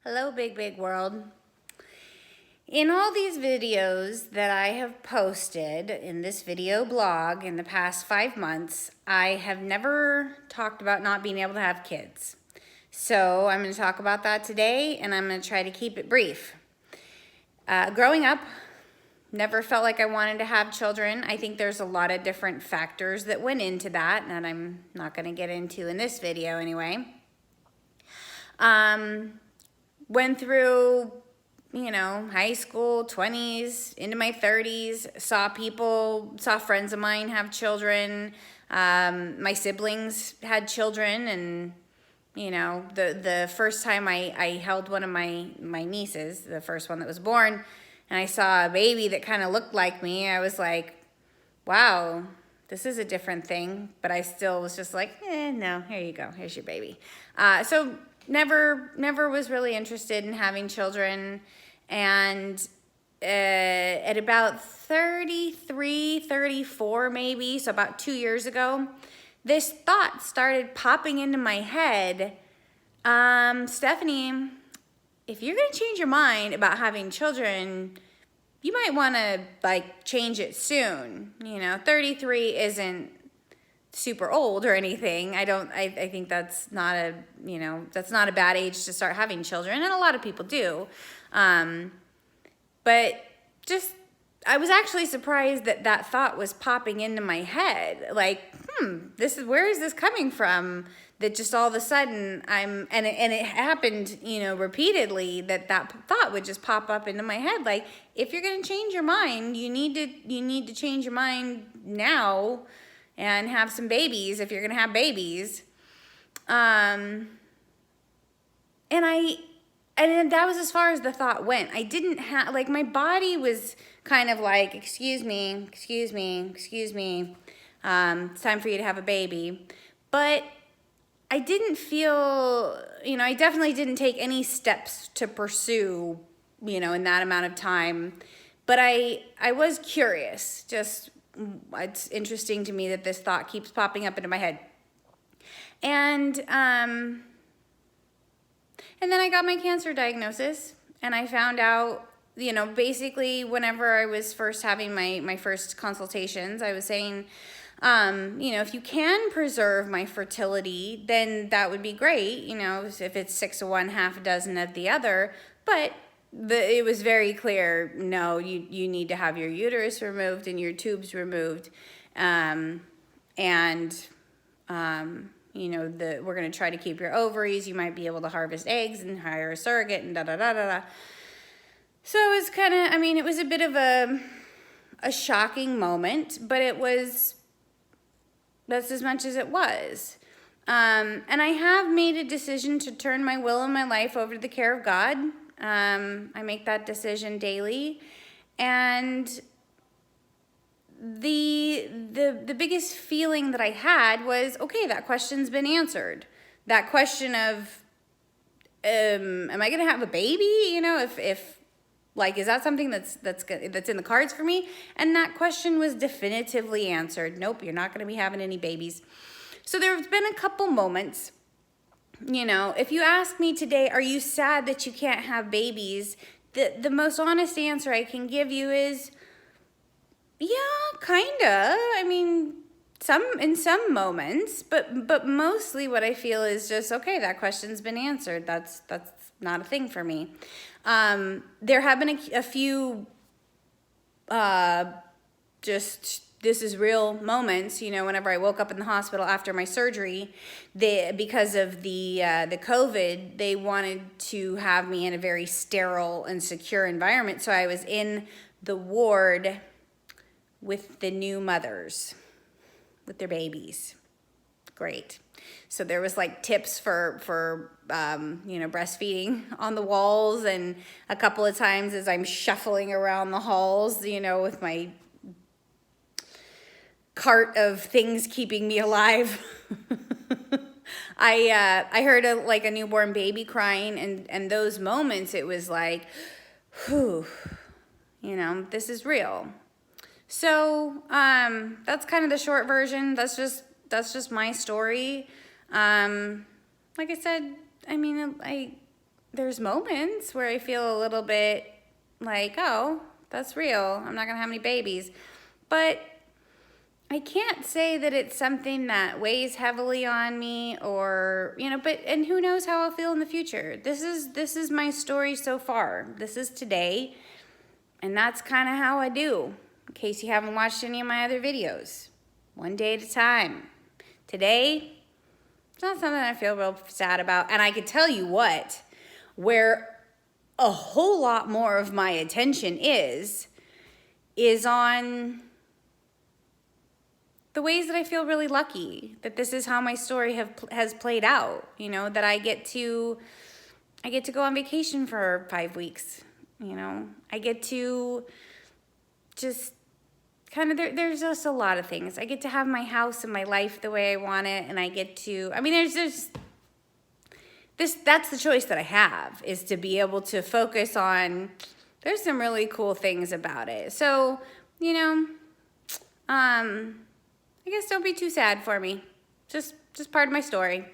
Hello, big world. In all these videos that I have posted in this video blog in the past 5 months, I have never talked about not being able to have kids. So I'm going to talk about that today, and I'm going to try to keep it brief. Growing up, never felt like I wanted to have children. I think there's a lot of different factors that went into that, and I'm not going to get into in this video anyway. Went through, high school, 20s, into my 30s, saw friends of mine have children. My siblings had children, and, the first time I held one of my nieces, the first one that was born, and I saw a baby that kind of looked like me, I was like, wow, this is a different thing. But I still was just like, no, here you go, here's your baby. So never was really interested in having children. And at about 33, 34 maybe, so about 2 years ago, this thought started popping into my head. Stephanie, if you're going to change your mind about having children, you might want to change it soon. 33 isn't super old or anything. I think that's not a bad age to start having children, and a lot of people do. But I was actually surprised that thought was popping into my head. Where is this coming from? That just all of a sudden and it happened, repeatedly, that thought would just pop up into my head. Like, if you're going to change your mind, you need to change your mind now and have some babies if you're going to have babies. And that was as far as the thought went. I didn't have, my body was kind of like, excuse me, it's time for you to have a baby. But I didn't feel, I definitely didn't take any steps to pursue, in that amount of time. But I was curious. It's interesting to me that this thought keeps popping up into my head. And then I got my cancer diagnosis, and I found out, basically whenever I was first having my first consultations, I was saying, if you can preserve my fertility, then that would be great, if it's 6 of one, half a dozen of the other. But it was very clear, no, you need to have your uterus removed and your tubes removed. We're going to try to keep your ovaries. You might be able to harvest eggs and hire a surrogate and da-da-da-da-da. So it was it was a bit of a shocking moment, but that's as much as it was. And I have made a decision to turn my will and my life over to the care of God. I make that decision daily. And the biggest feeling that I had was, okay, that question's been answered. That question of, am I going to have a baby? Is that something that's in the cards for me? And that question was definitively answered. Nope, you're not going to be having any babies. So there have been a couple moments. If you ask me today, are you sad that you can't have babies? The most honest answer I can give you is, yeah, kinda. In some moments, but mostly what I feel is just, okay, that question's been answered. That's not a thing for me. There have been a few, this is real moments, whenever I woke up in the hospital after my surgery, because of the COVID, they wanted to have me in a very sterile and secure environment. So I was in the ward with the new mothers, with their babies. Great. So there was tips for breastfeeding on the walls, and a couple of times as I'm shuffling around the halls, with my cart of things keeping me alive. I heard a newborn baby crying, and those moments it was like, whew, this is real. So that's kind of the short version. That's just my story. Like I said, there's moments where I feel a little bit like, oh, that's real. I'm not gonna have any babies. But I can't say that it's something that weighs heavily on me, or, and who knows how I'll feel in the future. This is my story so far. This is today, and that's kind of how I do. In case you haven't watched any of my other videos. One day at a time. Today, it's not something I feel real sad about. And I could tell you what, where a whole lot more of my attention is on the ways that I feel really lucky that this is how my story has played out. That I get to go on vacation for 5 weeks. I get to just kind of, there's just a lot of things. I get to have my house and my life the way I want it, and I get to, there's just, that's the choice that I have, is to be able to focus on, there's some really cool things about it. So, I guess don't be too sad for me. Just part of my story.